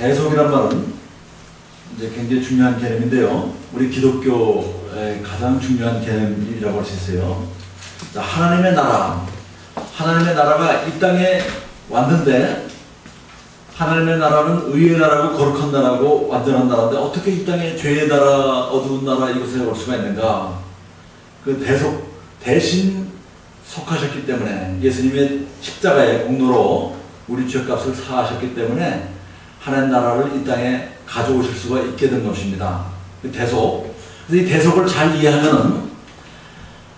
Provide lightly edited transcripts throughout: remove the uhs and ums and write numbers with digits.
대속이란 말은 이제 굉장히 중요한 개념인데요. 우리 기독교의 가장 중요한 개념이라고 할 수 있어요. 자, 하나님의 나라. 하나님의 나라가 이 땅에 왔는데, 하나님의 나라는 의의 나라고 거룩한 나라고 완전한 나라인데 어떻게 이 땅에 죄의 나라, 어두운 나라 이곳에 올 수가 있는가? 그 대신 속하셨기 때문에, 예수님의 십자가의 공로로 우리 죄값을 사하셨기 때문에 하나님 나라를 이 땅에 가져오실 수가 있게 된 것입니다. 그 대속. 그래서 이 대속을 잘 이해하면은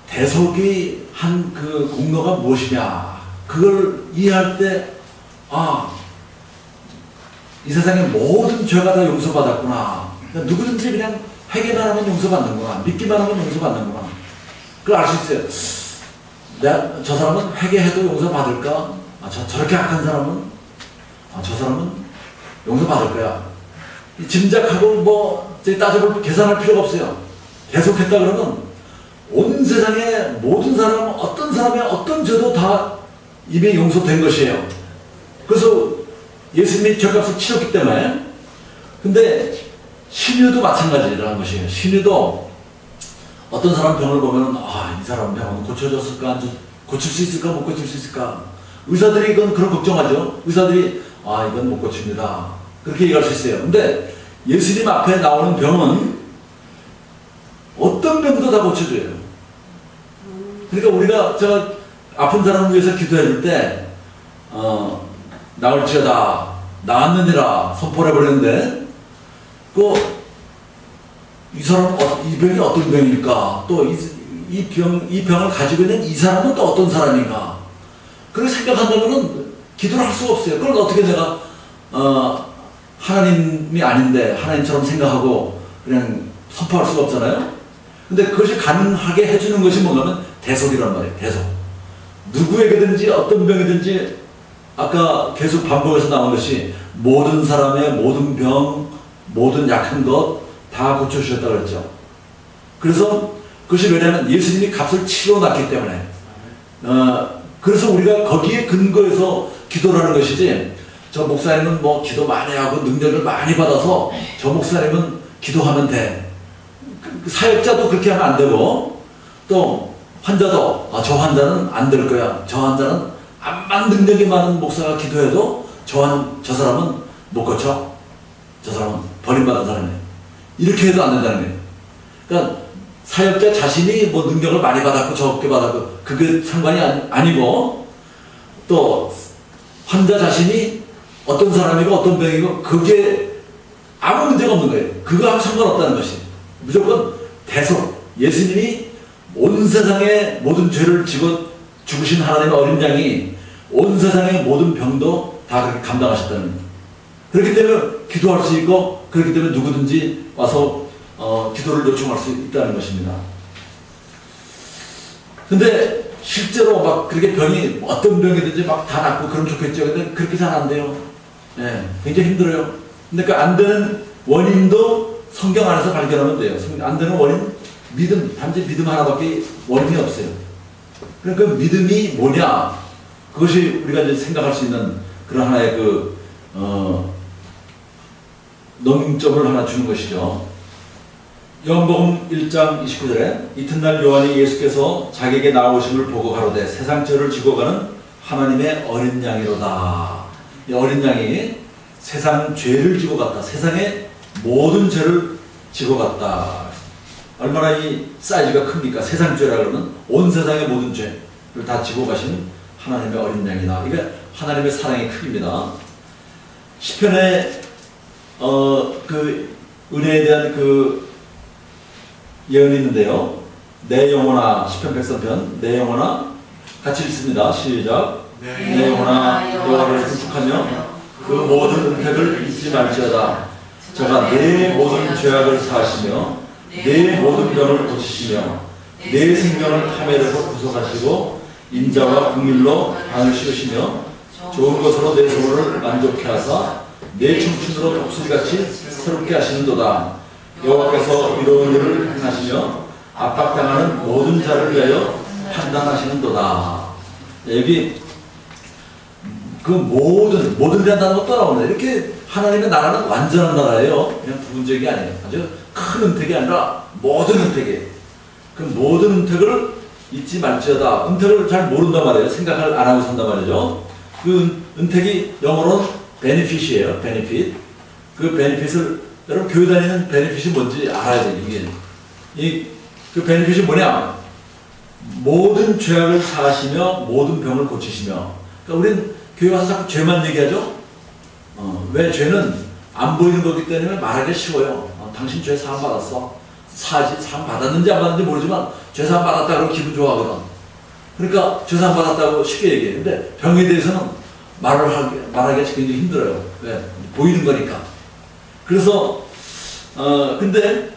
대속이 한 그 공로가 무엇이냐, 그걸 이해할 때, 이 세상의 모든 죄가 다 용서받았구나. 그러니까 누구든지 그냥 회개만 하면 용서받는구나. 믿기만 하면 용서받는구나. 그걸 알 수 있어요. 저 사람은 회개해도 용서받을까? 저렇게 악한 사람은? 저 사람은 용서받을 거야. 짐작하고 따져볼, 계산할 필요가 없어요. 대속했다 그러면 온 세상의 모든 사람, 어떤 사람의 어떤 죄도 다 이미 용서된 것이에요. 그래서 예수님이 죄값을 치렀기 때문에. 근데 신유도 마찬가지라는 것이에요. 신유도 어떤 사람 병을 보면 이 사람 병은 고쳐졌을까, 고칠 수 있을까, 못 고칠 수 있을까. 의사들이 그런 걱정하죠. 의사들이 이건 못 고칩니다, 그렇게 얘기할 수 있어요. 근데 예수님 앞에 나오는 병은 어떤 병도 다 고쳐줘요. 그러니까 제가 아픈 사람을 위해서 기도해 줄 때 나을지어다, 나았느니라 선포를 해버렸는데, 이 사람, 이 병이 어떤 병일까? 또 이 병을 가지고 있는 이 사람은 또 어떤 사람인가? 그렇게 생각한다면은 기도를 할 수가 없어요. 그걸 어떻게 내가, 하나님이 아닌데, 하나님처럼 생각하고 그냥 선포할 수가 없잖아요? 근데 그것이 가능하게 해주는 것이 뭔가면 대속이란 말이에요. 대속. 누구에게든지 어떤 병이든지 아까 계속 반복해서 나온 것이 모든 사람의 모든 병, 모든 약한 것 다 고쳐주셨다고 그랬죠. 그래서 그것이 왜냐하면 예수님이 값을 치러놨기 때문에, 그래서 우리가 거기에 근거해서 기도를 하는 것이지, 저 목사님은 기도 많이 하고 능력을 많이 받아서 저 목사님은 기도하면 돼. 사역자도 그렇게 하면 안 되고, 또 환자도 저 환자는 안 될 거야. 저 환자는 암만 능력이 많은 목사가 기도해도 저 사람은 못 고쳐. 저 사람은 버림받은 사람이에요. 이렇게 해도 안 된다는 거예요. 그러니까 사역자 자신이 능력을 많이 받았고 적게 받았고 그게 상관이 아니고, 또 환자 자신이 어떤 사람이고 어떤 병이고 그게 아무 문제가 없는 거예요. 그거하고 상관없다는 것이. 무조건 대속. 예수님이 온 세상의 모든 죄를 지고 죽으신 하나님의 어린 양이 온 세상의 모든 병도 다 그렇게 감당하셨다는 거예요. 그렇기 때문에 기도할 수 있고, 그렇기 때문에 누구든지 와서 기도를 요청할 수 있다는 것입니다. 근데 실제로 그렇게 병이 어떤 병이든지 다 낫고 그러면 좋겠죠. 근데 그렇게 잘 안 돼요. 굉장히 힘들어요. 근데 그 안 되는 원인도 성경 안에서 발견하면 돼요. 안 되는 원인, 단지 믿음 하나밖에 원인이 없어요. 그러니까 그 믿음이 뭐냐, 그것이 우리가 이제 생각할 수 있는 그런 하나의 넘김점을 하나 주는 것이죠. 요한복음 1장 29절에 이튿날 요한이 예수께서 자기에게 나오심을 보고 가로되 세상 죄를 지고 가는 하나님의 어린 양이로다. 이 어린 양이 세상 죄를 지고 갔다. 세상의 모든 죄를 지고 갔다. 얼마나 이 사이즈가 큽니까? 세상 죄라 그러면 온 세상의 모든 죄를 다 지고 가시는 하나님의 어린 양이다. 이게 하나님의 사랑의 크기입니다. 시편에 그 은혜에 대한 예언이 있는데요. 내 영혼아, 시편 103편, 내 영혼아, 같이 읽습니다. 시작. 내 영혼아, 여호와를 축복하며 그 모든 은혜를 잊지 말지어다. 저가 내 모든 죄악을 사하시며 내 모든 병을 고치시며 내 생명을 파멸에서 구속하시고 인자와 국밀로 방을 씌우시며 좋은 것으로 내 소원을 만족해 하사 내 청춘으로 독수리같이 새롭게 하시는도다. 여호와께서 이로운 일을 행하시며 압박당하는 모든 자를 위하여 판단하시는도다. 여기 그 모든이라는 것도 나오는데 이렇게 하나님의 나라는 완전한 나라예요. 그냥 부분적이 아니에요. 아주 큰 은택이 아니라 모든 은택이에요. 그 모든 은택을 잊지 말지어다. 은택을 잘 모른단 말이에요. 생각을 안 하고 산단 말이죠. 그 은택이 영어로는 benefit이에요. benefit. 그 benefit을 여러분 교회 다니는 benefit이 뭔지 알아야 돼요. 이게 그 benefit이 뭐냐? 모든 죄악을 사하시며 모든 병을 고치시며. 그러니까 우리는 교회 와서 자꾸 죄만 얘기하죠. 왜 죄는 안 보이는 거기 때문에 말하기 쉬워요. 당신 죄 사함 받았어. 사함 받았는지 안 받았는지 모르지만 죄 사함 받았다 그러면 기분 좋아하거든. 그러니까 죄 사함 받았다고 쉽게 얘기해요. 근데 병에 대해서는 말하기가 굉장히 힘들어요. 왜? 보이는 거니까. 그래서 근데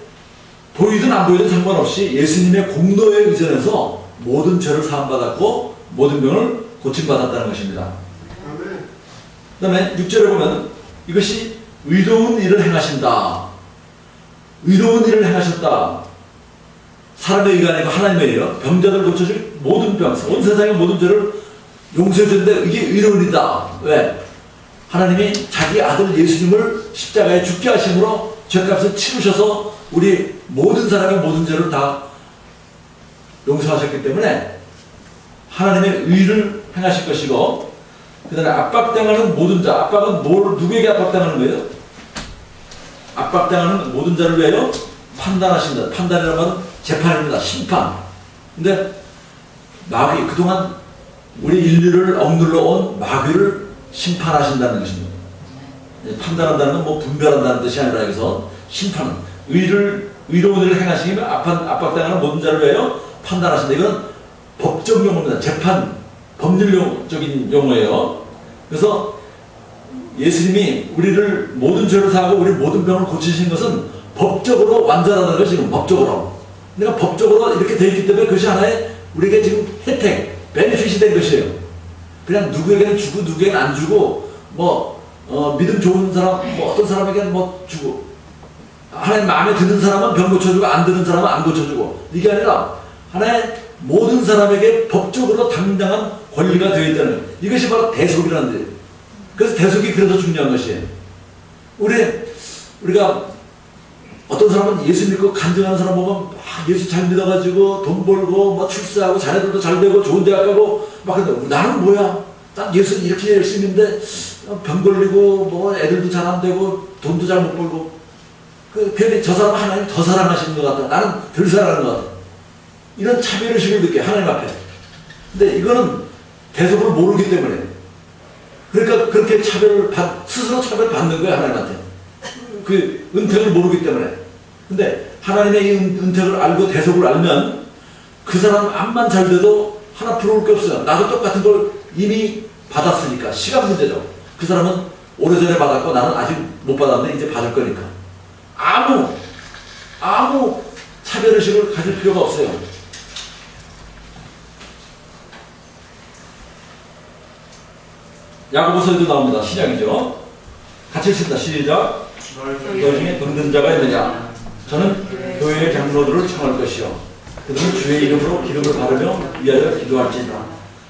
보이든 안 보이든 상관없이 예수님의 공로에 의존해서 모든 죄를 사함 받았고 모든 병을 고침받았다는 것입니다. 그 다음에 6절에 보면 이것이 의로운 일을 행하신다. 의로운 일을 행하셨다. 사람의 의가 아니고 하나님의 일이요. 병자들 고쳐줄 모든 병, 온 세상의 모든 죄를 용서해 주는데 이게 의로운 일이다. 왜? 하나님이 자기 아들 예수님을 십자가에 죽게 하심으로 죄값을 치르셔서 우리 모든 사람의 모든 죄를 다 용서하셨기 때문에 하나님의 의를 행하실 것이고, 그 다음에 압박당하는 모든 자, 압박은 누구에게 압박당하는 거예요? 압박당하는 모든 자를 위하여 판단하신다. 판단이라는 건 재판입니다. 심판. 근데 마귀, 그동안 우리 인류를 억눌러 온 마귀를 심판하신다는 것입니다. 판단한다는 건 뭐 분별한다는 뜻이 아니라 여기서 심판은 의로운 일을 행하시면 압박당하는 모든 자를 위하여 판단하신다. 이건 법적 용어입니다. 재판, 법률적인 용어예요. 그래서 예수님이 우리를 모든 죄를 사하고 우리 모든 병을 고치신 것은 법적으로 완전하다는 것이 지금 법적으로. 그러니까 법적으로 이렇게 되어 있기 때문에 그것이 하나의 우리에게 지금 혜택, 베네핏이 된 것이에요. 그냥 누구에게는 주고 누구에게는 안 주고 믿음 좋은 사람, 어떤 사람에게는 주고 하나님 마음에 드는 사람은 병 고쳐주고 안 드는 사람은 안 고쳐주고 이게 아니라 하나의 모든 사람에게 법적으로 당당한 권리가 되어 있다는 거예요. 이것이 바로 대속이라는 거예요. 그래서 대속이 그래서 중요한 것이에요. 우리가 어떤 사람은 예수 믿고 간증하는 사람 보면 예수 잘 믿어가지고 돈 벌고 출세하고 자녀들도 잘 되고 좋은 대학 가고 막 그런데 나는 뭐야? 난 예수 이렇게 열심히 있는데 병 걸리고 애들도 잘 안 되고 돈도 잘 못 벌고 괜히 저 사람 하나님 더 사랑하시는 것 같다. 나는 덜 사랑하는 것 같다. 이런 차별의식을 느껴요. 하나님 앞에. 근데 이거는 대속을 모르기 때문에. 그러니까 그렇게 스스로 차별받는 거예요. 하나님한테. 그 은택을 모르기 때문에. 근데 하나님의 이 은택을 알고 대속을 알면 그 사람 암만 잘 돼도 하나 부러울 게 없어요. 나도 똑같은 걸 이미 받았으니까. 시간 문제죠. 그 사람은 오래전에 받았고 나는 아직 못 받았는데 이제 받을 거니까. 아무 차별의식을 가질 필요가 없어요. 야고보서에도 나옵니다. 시작이죠. 같이 읽습니다. 시작. 너희 중에 병든 자가 있느냐? 저는 교회의 장로들을 청할 것이요. 그들은 주의 이름으로 기름을 바르며 위하여 기도할지니라.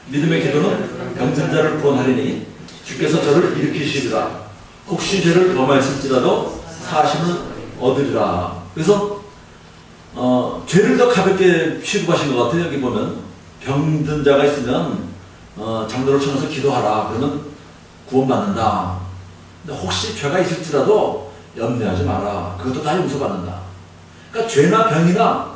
믿음의 기도는 병든 자를 구원하리니 주께서 저를 일으키시리라. 혹시 죄를 범하였을지라도 사심을 얻으리라. 그래서 죄를 더 가볍게 취급하신 것 같아요. 여기 보면 병든 자가 있으면 장로를 청해서 기도하라. 그러면 구원받는다. 근데 혹시 죄가 있을지라도 염려하지 마라. 그것도 다 용서받는다. 그러니까 죄나 병이나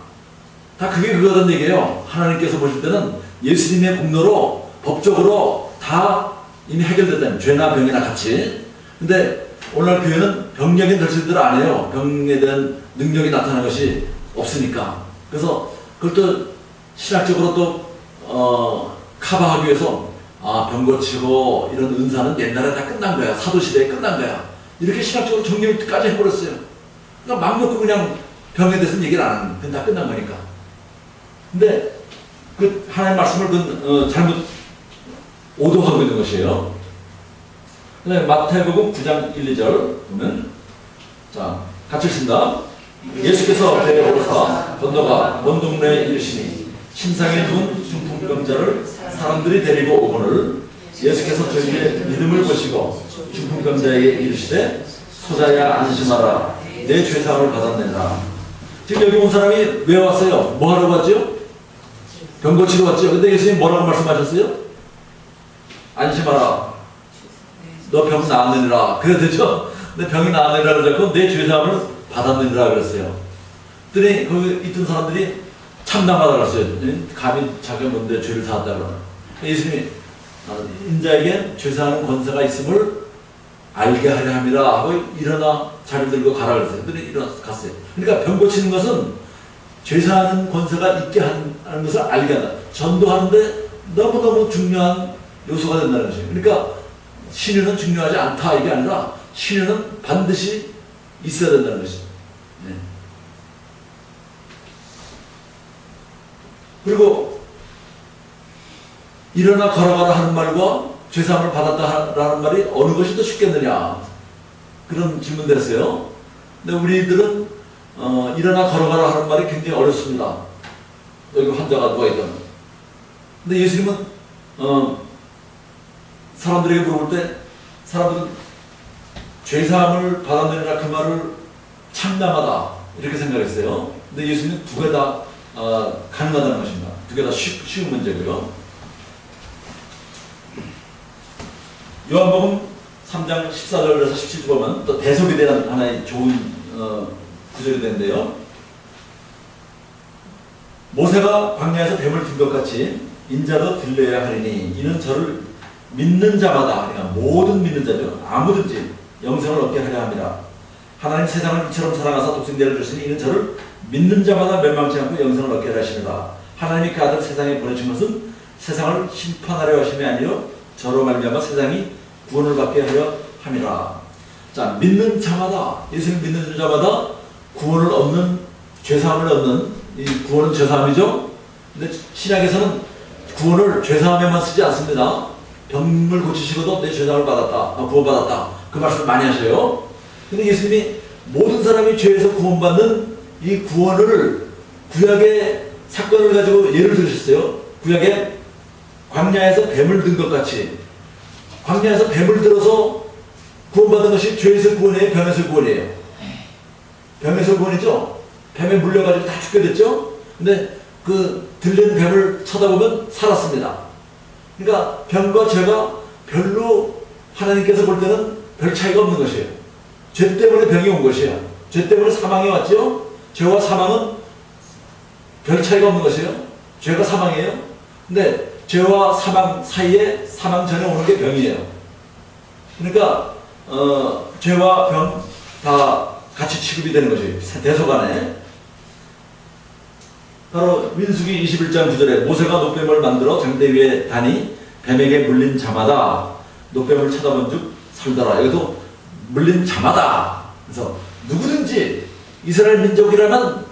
다 그게 그거란 얘기예요. 하나님께서 보실 때는 예수님의 공로로 법적으로 다 이미 해결됐다는 죄나 병이나 같이. 근데 오늘날 교회는 병력인 결실들을 안 해요. 병에 대한 능력이 나타나는 것이 없으니까. 그래서 그걸 또 신학적으로 또 커버하기 위해서 병 고치고 이런 은사는 옛날에 다 끝난 거야. 사도시대에 끝난 거야. 이렇게 신학적으로 정리까지 해버렸어요. 그러니까 막 놓고 그냥 병에 대해서는 얘기를 안 하는, 그건 다 끝난 거니까. 근데 그 하나님의 말씀을 잘못 오도하고 있는 것이에요. 마태복음 9장 1, 2절 보면, 자, 같이 읽습니다. 예수께서 데려오사 건너가 먼 동네에 이르시니 심상에 누운 중풍병자를 사람들이 데리고 오거늘 예수께서 저희의 믿음을 보시고 중풍병자에게 이르시되 소자야 안심하라 내 죄사함을 받았느니라. 지금 여기 온 사람이 왜 왔어요? 뭐 하러 왔죠? 병 고치러 왔죠. 근데 예수님 뭐라고 말씀하셨어요? 안심하라 너 병 나았느니라 그래야 되죠? 근데 병이 나았느니라 그러고 내 죄사함을 받았느니라 그랬어요. 그랬더니 거기 있던 사람들이 참담하다 그랬어요. 감히 자기가 뭔데 죄를 사았다 그러나. 예수님이 인자에게 죄사하는 권세가 있음을 알게 하려 함이라 하고 일어나 자리 들고 가라 그랬어요. 그랬더니 일어나서 갔어요. 그러니까 병 고치는 것은 죄사하는 권세가 있게 하는 것을 알게 한다. 전도하는데 너무너무 중요한 요소가 된다는 것이에요. 그러니까 신유는 중요하지 않다 이게 아니라 신유는 반드시 있어야 된다는 것이죠. 네. 그리고 일어나 걸어가라 하는 말과 죄사함을 받았다라는 말이 어느 것이 더 쉽겠느냐 그런 질문을 했어요. 근데 우리들은 일어나 걸어가라 하는 말이 굉장히 어렵습니다. 여기 환자가 누워있다면. 근데 예수님은 사람들에게 물어볼 때 사람들은 죄사함을 받았느니라 그 말을 참담하다 이렇게 생각했어요. 근데 예수님은 두 개 다 가능하다는 것입니다. 두 개 다 쉬운 문제고요. 요한복음 3장 14절에서 17절 보면 또 대속에 대한 하나의 좋은 구절이 되는데요. 모세가 광야에서 뱀을 든 것 같이 인자도 들려야 하리니 이는 저를 믿는 자마다 그러니까 모든 믿는 자죠. 아무든지 영생을 얻게 하려 합니다. 하나님 세상을 이처럼 사랑하사 독생자를 주시니 이는 저를 믿는 자마다 멸망치 않고 영생을 얻게 하려 하십니다. 하나님이 그 아들 세상에 보내신 것은 세상을 심판하려 하심이 아니요 저로 말미암아 세상이 구원을 받게 하려 함이라. 자, 믿는 자마다 예수님 믿는 자마다 구원을 얻는 죄사함을 얻는 이 구원은 죄사함이죠. 근데 신약에서는 구원을 죄사함에만 쓰지 않습니다. 병을 고치시고도 내 죄사함을 받았다, 구원받았다 그 말씀을 많이 하셔요. 근데 예수님이 모든 사람이 죄에서 구원받는 이 구원을 구약의 사건을 가지고 예를 들으셨어요. 구약에 광야에서 뱀을 든 것 같이 광야에서 뱀을 들어서 구원받은 것이 죄에서 구원이에요? 병에서 구원이에요? 병에서 구원이죠? 뱀에 물려가지고 다 죽게 됐죠? 근데 그 들린 뱀을 쳐다보면 살았습니다. 그러니까 병과 죄가 별로 하나님께서 볼 때는 별 차이가 없는 것이에요. 죄 때문에 병이 온 것이에요. 죄 때문에 사망이 왔죠? 죄와 사망은 별 차이가 없는 것이에요. 죄가 사망이에요. 근데 죄와 사망 사이에 사망 전에 오는 게 병이에요. 그러니까 죄와 병 다 같이 취급이 되는 것이에요. 대속안에. 바로 민수기 21장 9절에 모세가 노뱀을 만들어 장대 위에 다니 뱀에게 물린 자마다 노뱀을 쳐다본 즉 살더라. 여기도 물린 자마다. 그래서 누구든지 이스라엘 민족이라면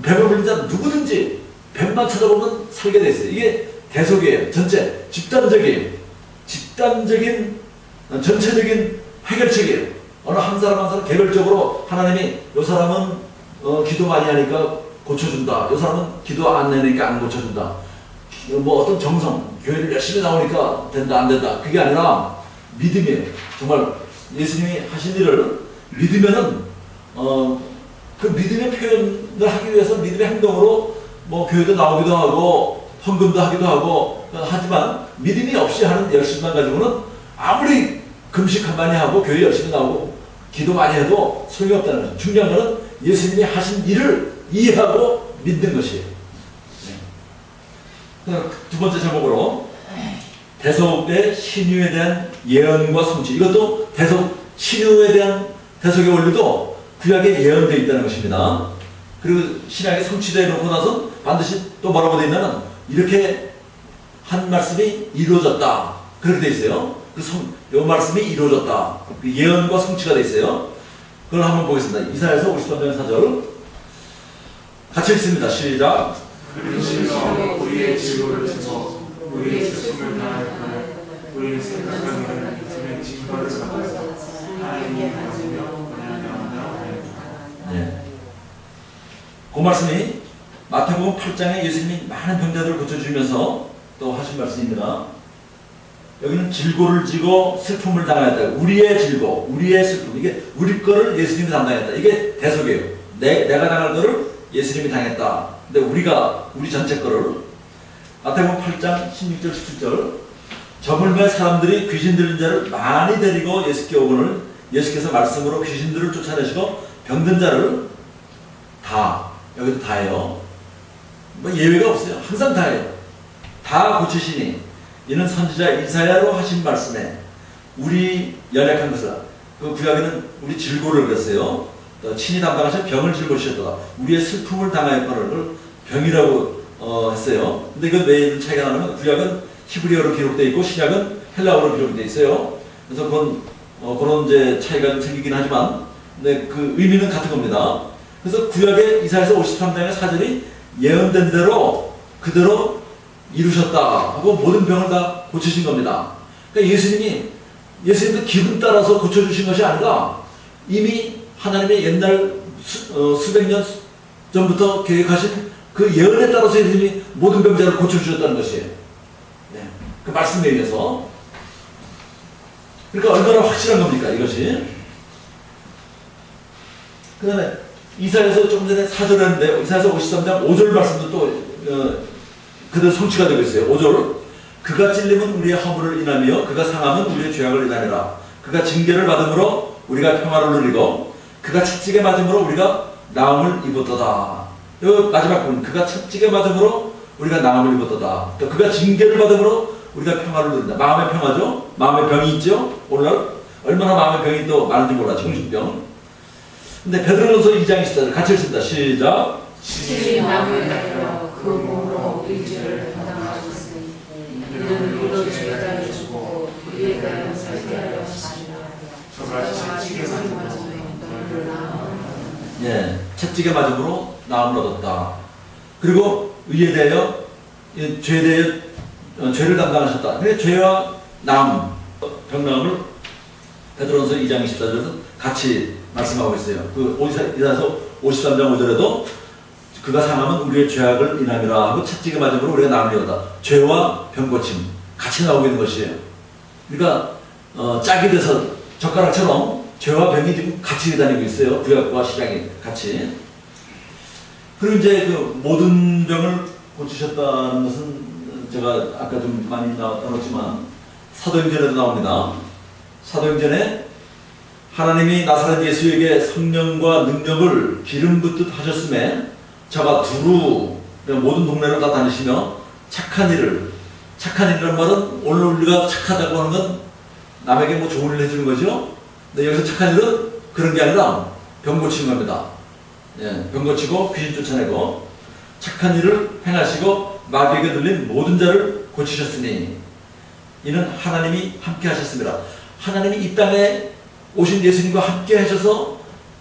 뱀에 물린 자 누구든지 뱀만 쳐다보면 살게 돼 있어요. 이게 대속이에요. 전체 집단적인 전체적인 해결책이에요. 어느 한 사람 한 사람 개별적으로 하나님이 이 사람은 기도 많이 하니까 고쳐준다. 이 사람은 기도 안 내니까 안 고쳐준다. 뭐 어떤 정성, 교회를 열심히 나오니까 된다 안 된다. 그게 아니라 믿음이에요. 정말 예수님이 하신 일을 믿으면은 그 믿음의 표현을 하기 위해서 믿음의 행동으로 뭐 교회도 나오기도 하고 헌금도 하기도 하고 하지만 믿음이 없이 하는 열심만 가지고는 아무리 금식 많이 하고 교회 열심히 나오고 기도 많이 해도 소용이 없다는 거죠. 중요한 것은 예수님이 하신 일을 이해하고 믿는 것이에요. 네. 두 번째 제목으로 대속의 신유에 대한 예언과 성취. 이것도 대속 신유에 대한 대속의 원리도 구약에 예언되어 있다는 것입니다. 그리고 신약에 성취되어 놓고 나서 반드시 또 뭐라고 되어 있냐면 이렇게 한 말씀이 이루어졌다. 그렇게 되어 있어요. 이 말씀이 이루어졌다. 그 예언과 성취가 되어 있어요. 그걸 한번 보겠습니다. 이사야서 53장 4절 같이 읽습니다. 시작. 그리스도 우리의 지구를 주고 우리의 슬픔을 당할 우리의 생각하는 그의 징벌을 받아서 하나님이 가지며 고난당한다. 네. 그 말씀이 마태복음 8장에 예수님이 많은 병자들을 고쳐주면서 또 하신 말씀입니다. 여기는 질고를 지고 슬픔을 당하였다. 우리의 질고, 우리의 슬픔. 이게 우리 거를 예수님이 담당했다. 이게 대속이에요. 내가 당할 거를 예수님이 당했다. 근데 우리 전체 거를. 마태복음 8장 16절 17절. 저물매 사람들이 귀신 들린 자를 많이 데리고 예수께 오거늘 예수께서 말씀으로 귀신들을 쫓아내시고 병든 자를 다, 여기도 다예요. 뭐 예외가 없어요. 항상 다예요. 다 고치시니 이는 선지자 이사야로 하신 말씀에 우리 연약한 것을, 그 구약에는 우리 질고를 그랬어요. 친히 담당하신 병을 짊어지셨다. 우리의 슬픔을 당하였거늘 병이라고 했어요. 근데 그 왜 이런 차이가 나냐면 구약은 히브리어로 기록되어 있고 신약은 헬라어로 기록되어 있어요. 그래서 그런 이제 차이가 좀 생기긴 하지만, 근데 그 의미는 같은 겁니다. 그래서 구약의 이사야서 53장의 4절이 예언된 대로 그대로 이루셨다 하고 모든 병을 다 고치신 겁니다. 그러니까 예수님도 기분 따라서 고쳐주신 것이 아니라 이미 하나님의 옛날 수백 년 전부터 계획하신 그 예언에 따라서 예수님이 모든 병자를 고쳐주셨다는 것이에요. 네. 그 말씀에 의해서. 그러니까 얼마나 확실한 겁니까, 이것이. 그 다음에 이사야서 조금 전에 4절 했는데, 이사야서 53장 5절 말씀도 또 그대로 성취가 되고 있어요. 5절. 그가 찔림은 우리의 허물을 인하며 그가 상함은 우리의 죄악을 인하니라. 그가 징계를 받음으로 우리가 평화를 누리고 그가 채찍에 맞음으로 우리가 나음을 입었도다. 이 마지막 부분. 그가 채찍에 맞음으로 우리가 나음을 입었도다. 또 그가 징계를 받음으로 우리가 평화를 누린다. 마음의 평화죠. 마음의 병이 있죠. 오늘날 얼마나 마음의 병이 또 많은지 몰라. 정신병. 근데 베드로전서 2장 24절 같이 읽습니다. 시작. 친히 나무에 달려 그 몸으로 우리 죄를 담당하셨으니 이는 우리도 죄가 되시고 우리에 대하여 살게 하시리라. 저같이 채찍에 맞음으로 너희를 예, 채찍에 맞음으로 나음을 얻었다. 그리고 의에 대하여 죄에 대하여 죄를 담당하셨다. 그러니까 죄와 나음, 병나음을 베드로전서 2장 24절에서 같이 말씀하고 있어요. 그 이사야서 53장 5절에도 그가 상하면 우리의 죄악을 인함이라 하고 채찍에 맞음으로 우리가 나음을 얻었다. 죄와 병고침 같이 나오고 있는 것이에요. 그러니까 짝이 돼서 젓가락처럼 죄와 병이 지금 같이 다니고 있어요. 구약과 신약이 같이. 그리고 이제 그 모든 병을 고치셨다는 것은 제가 아까 좀 많이 나눴지만 사도행전에도 나옵니다. 사도행전에 하나님이 나사렛 예수에게 성령과 능력을 기름 붓듯 하셨음에 저가 두루 모든 동네를 다 다니시며 착한 일이란 말은 오늘 우리가 착하다고 하는 건 남에게 뭐 좋은 일을 해주는 거죠. 근데 여기서 착한 일은 그런 게 아니라 병 고치는 겁니다. 예, 병 고치고 귀신 쫓아내고 착한 일을 행하시고 마귀에게 들린 모든 자를 고치셨으니 이는 하나님이 함께 하셨습니다. 하나님이 이 땅에 오신 예수님과 함께 하셔서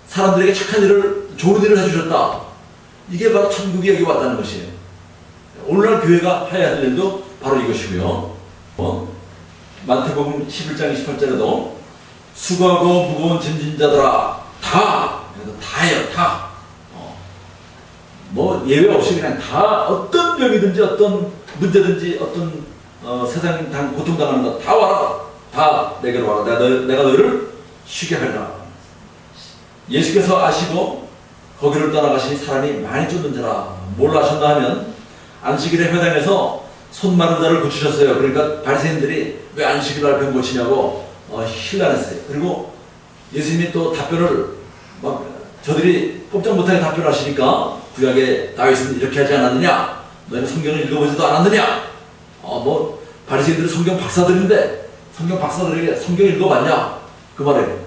사람들에게 착한 일을, 좋은 일을 해주셨다. 이게 바로 천국이 여기 왔다는 것이에요. 오늘날 교회가 해야 할 일도 바로 이것이고요. 마태복음 11장 28절에도 수고하고 무거운 짐진 자들아 다예요. 다. 뭐 예외 없이 그냥 다 어떤 병이든지 어떤 문제든지 어떤 세상 고통당하는 거 다 와라. 다 내게로 와라. 내가 너희를 쉬게 하리라. 예수께서 아시고 거기를 떠나가시니 사람이 많이 쫓는 자라. 뭘 아셨나 하면 안식일에 회당에서 손 마른 자를 고치셨어요. 그러니까 바리새인들이 왜 안식일날 병 고치냐고 힐난했어요. 그리고 예수님이 또 답변을 막 저들이 꼼짝 못하게 답변하시니까 구약에 다윗은 이렇게 하지 않았느냐? 너희는 성경을 읽어보지도 않았느냐? 뭐 바리새인들은 성경 박사들인데 성경 박사들에게 성경 읽어봤냐? 그 말이에요.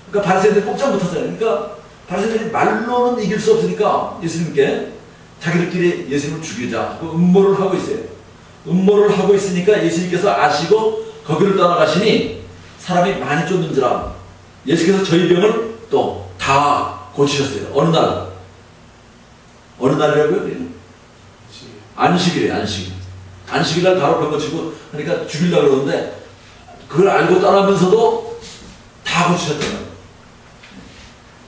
그러니까 바리새인들이 꼼짝 못하잖아요. 그러니까 바리새인들이 말로는 이길 수 없으니까 예수님께 자기들끼리 예수님을 죽이자. 그 음모를 하고 있어요. 음모를 하고 있으니까 예수님께서 아시고 거기를 떠나가시니 사람이 많이 쫓는지라. 예수께서 저희 병을 또 다 고치셨어요. 어느 날이라고요? 안식일이에요. 안식일날 바로 병 고치고 그러니까 죽이려고 그러는데 그걸 알고 따라하면서도 다 고치셨잖아요.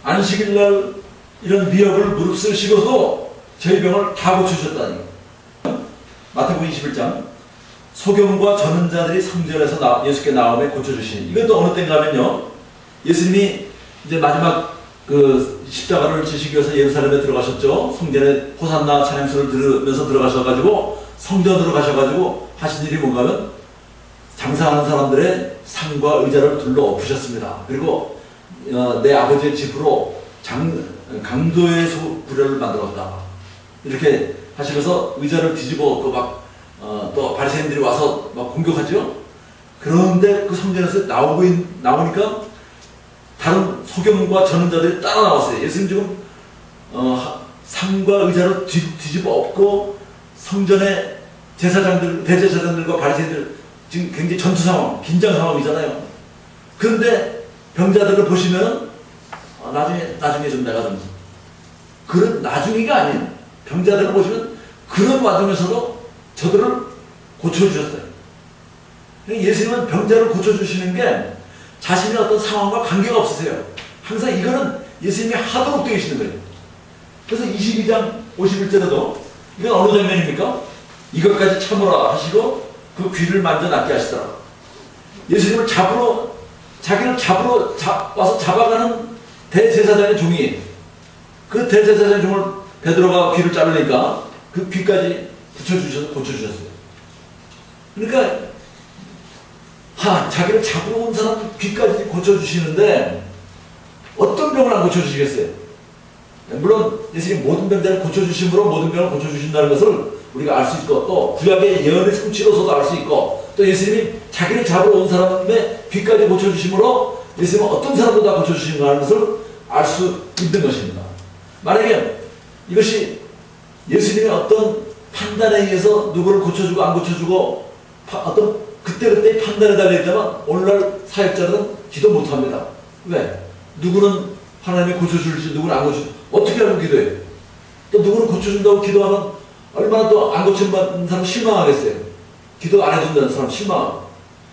안식일날 이런 위협을 무릅쓰시고도 저희 병을 다 고쳐주셨다니. 마태복음 21장 소경과 전는 자들이 성전에서 예수께 나오며 고쳐주시니, 이것도 어느 때인가 하면요, 예수님이 이제 마지막 그 십자가를 지시기 위해서 예루살렘에 들어가셨죠. 성전에 호산나 찬양소를 들으면서 들어가셔가지고 성전으로 가셔가지고 하신 일이 뭔가 하면 장사하는 사람들의 상과 의자를 둘러 엎으셨습니다. 그리고 내 아버지의 집으로 강도의 구려를 만들었다, 이렇게 하시면서 의자를 뒤집어 또 바리새인들이 와서 막 공격하죠. 그런데 그 성전에서 나오니까 다른 소경과 전는 자들이 따라 나왔어요. 예수님 지금 상과 의자를 뒤집어 엎고 성전의 제사장들, 대제사장들과 바리새인들 지금 굉장히 전투 상황, 긴장 상황이잖아요. 그런데 병자들을 보시면 나중에 좀 내가 좀 그런 나중이가 아닌 병자들을 보시면 그런 와중에서도 저들을 고쳐주셨어요. 예수님은 병자를 고쳐주시는 게 자신의 어떤 상황과 관계가 없으세요. 항상 이거는 예수님이 하도록 되어 계시는 거예요. 그래서 22장 51절에도 이건 어느 장면입니까? 이것까지 참으라 하시고 그 귀를 만져 낫게 하시더라. 예수님을 자기를 잡으러 와서 잡아가는 대제사장의 종이, 그 대제사장의 종을 베드로가 귀를 자르니까 그 귀까지 고쳐주셨어요. 그러니까 자기를 잡으러 온 사람 귀까지 고쳐주시는데 어떤 병을 안 고쳐주시겠어요? 물론 예수님 모든 병들을 고쳐주심으로 모든 병을 고쳐주신다는 것을 우리가 알 수 있고, 또 구약의 예언의 성취로서도 알 수 있고, 또 예수님이 자기를 잡으러 온 사람의 귀까지 고쳐주심으로 예수님은 어떤 사람도 다 고쳐주신가 하는 것을 알 수 있는 것입니다. 만약에 이것이 예수님의 어떤 판단에 의해서 누구를 고쳐주고 안 고쳐주고 어떤 그때그때 판단에 달려있다면 오늘날 사역자들은 기도 못합니다. 왜? 누구는 하나님이 고쳐줄지 누구는 안 고쳐줄지 어떻게 알고 기도해요? 또 누구는 고쳐준다고 기도하면 얼마나 또 안 고쳐준다는 사람 실망하겠어요. 기도 안 해준다는 사람 실망하고.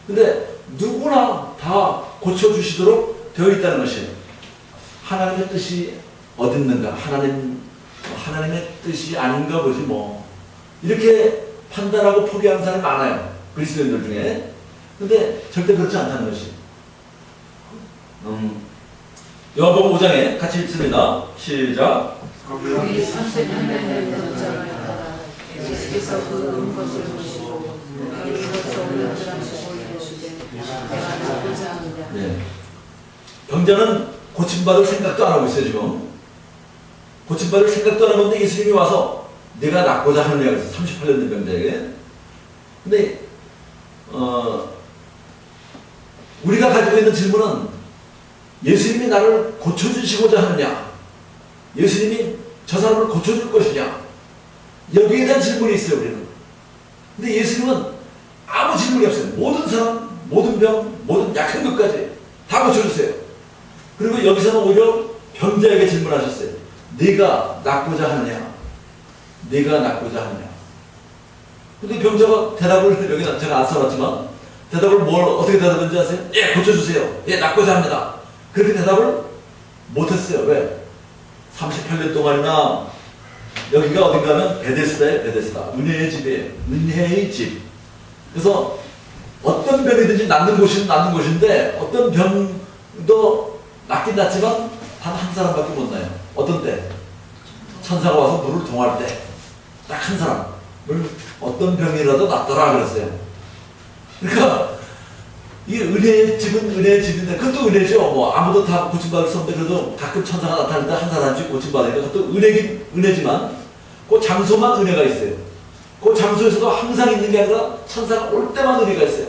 근데 누구나 다 고쳐주시도록 되어 있다는 것이에요. 하나님의 뜻이 어디 있는가? 하나님의 뜻이 아닌가 보지 뭐. 이렇게 판단하고 포기하는 사람이 많아요. 그리스도인들 중에. 근데 절대 그렇지 않다는 것이. 요한복음 5장에 같이 읽습니다. 시작. 거기 30년의 병자가 예수께서 그 것을 보시고 이것을 올려드라시고 이르시되 내가 나쁘지 않느냐. 네. 병자는 고침받을 생각도 안 하고 있어요. 지금 고침받을 생각도 안 하고 있는데 예수님이 와서 내가 낫고자 하느냐 그래서 38년 된 병자에게. 근데 우리가 가지고 있는 질문은 예수님이 나를 고쳐주시고자 하느냐, 예수님이 저 사람을 고쳐줄 것이냐, 여기에 대한 질문이 있어요. 우리는. 근데 예수님은 아무 질문이 없어요. 모든 사람, 모든 병, 모든 약한 것까지 다 고쳐주세요. 그리고 여기서는 오히려 병자에게 질문하셨어요. 네가 낫고자 하느냐, 네가 낫고자 하느냐. 근데 병자가 대답을, 여기 제가 안 써놨지만 대답을 어떻게 대답했는지 아세요? 예, 고쳐주세요. 예, 낫고자 합니다. 그렇게 대답을 못했어요. 왜? 38년 동안이나 여기가 어딘가 하면 베데스다예요. 베데스다. 은혜의 집이에요. 은혜의 집. 그래서 어떤 병이든지 낫는 곳은 낫는 곳인데 어떤 병도 낫긴 낫지만 단 한 사람밖에 못 나요. 어떤 때? 천사가 와서 물을 동할 때 딱 한 사람을 어떤 병이라도 낫더라 그랬어요. 그러니까 이 은혜의 집은 은혜의 집인데 그것도 은혜죠. 뭐 아무도 다 고침받을 수 없는데 그래도 가끔 천사가 나타날 때 한 사람씩 고침받으니까 그것도 은혜지만 그 장소만 은혜가 있어요. 그 장소에서도 항상 있는 게 아니라 천사가 올 때만 은혜가 있어요.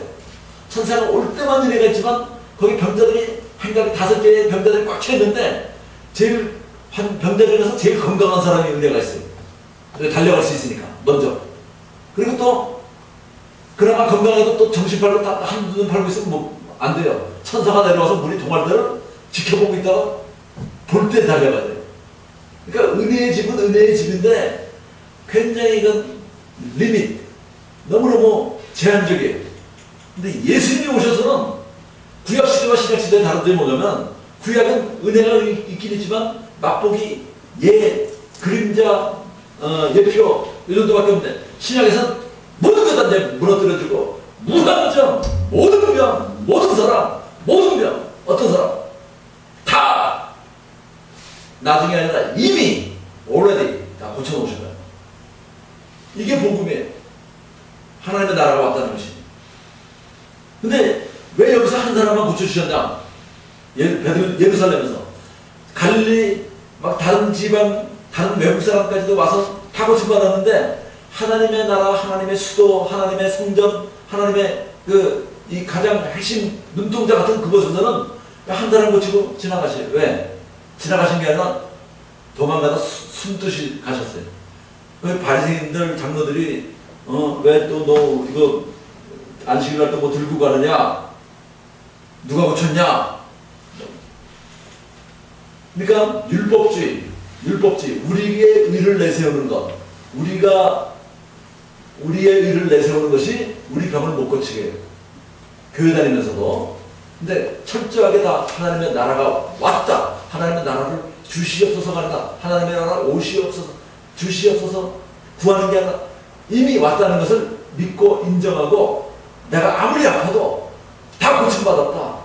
천사가 올 때만 은혜가 있지만 거기 병자들이 한가위 5개의 병자들이 꽉 차 있는데 제일 병자 중에서 제일 건강한 사람이 은혜가 있어요. 달려갈 수 있으니까 먼저. 그리고 또 그나마 건강해도 또 정신팔로 다 한눈 팔고 있으면 뭐 안 돼요. 천사가 내려와서 물이 동할 때를 지켜보고 있다가 볼 때 달려가야 돼요. 그러니까 은혜의 집은 은혜의 집인데 굉장히 이건 리밋, 너무너무 제한적이에요. 근데 예수님이 오셔서는 구약시대와 신약시대의 다른 점이 뭐냐면 구약은 은혜가 있긴 있지만 맛보기, 예, 그림자, 예표 이 정도밖에 없는데 신약에서는 모든 전부 다 무너뜨려주고 무한정 모든 병, 모든 사람, 모든 병, 어떤 사람 다 나중에 아니라 이미 already 다 고쳐놓으신 거예요. 이게 복음이에요. 하나님의 나라가 왔다는 것이. 근데 왜 여기서 한 사람만 고쳐주셨냐? 예루살렘에서 갈릴리 막 다른 지방 다른 외국 사람까지도 와서 다 고침받았는데 하나님의 나라, 하나님의 수도, 하나님의 성전, 하나님의 이 가장 핵심 눈동자 같은 그곳에서는 한 사람 고치고 지나가셔요. 왜? 지나가신 게 아니라 도망가다 숨듯이 가셨어요. 그 바리새인들 장로들이 왜 또 너 이거 안식일 또 뭐 들고 가느냐? 누가 고쳤냐? 그러니까 율법주의, 우리의 의를 내세우는 것, 우리가 우리의 의를 내세우는 것이 우리 병을 못 고치게 해요. 교회 다니면서도. 근데 철저하게 다 하나님의 나라가 왔다. 하나님의 나라를 주시옵소서가 아니라 하나님의 나라 오시옵소서, 주시옵소서 구하는 게 아니라 이미 왔다는 것을 믿고 인정하고 내가 아무리 아파도 다 고침받았다.